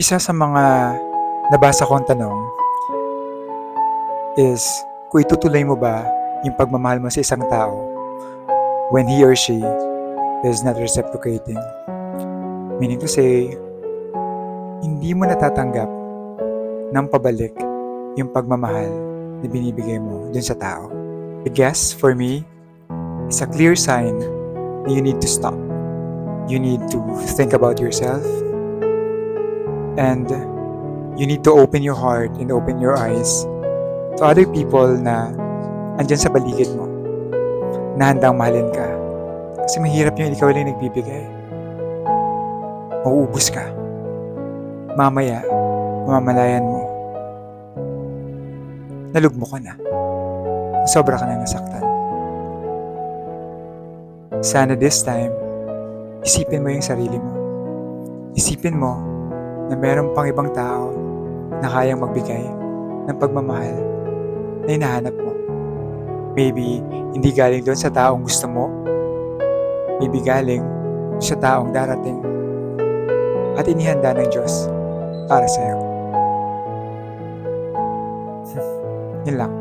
Isa sa mga nabasa kong tanong is kung itutuloy mo ba yung pagmamahal mo sa isang tao when he or she is not reciprocating. Meaning to say, hindi mo natatanggap ng pabalik yung pagmamahal na binibigay mo dun sa tao. I guess for me, it's a clear sign na you need to stop. You need to think about yourself and you need to open your heart and open your eyes to other people na andyan sa paligid mo na handang mahalin ka. Kasi mahirap yung ikaw lang nagbibigay. Mauubos ka. Mamaya, mamamalayan mo. Nalugmo ka na. Sobra ka na nasaktan. Sana this time, isipin mo yung sarili mo. Isipin mo na meron pang ibang tao na kayang magbigay ng pagmamahal na hinahanap mo. Maybe, hindi galing doon sa taong gusto mo. Maybe galing sa taong darating at inihanda ng Diyos para sa'yo. Yun lang.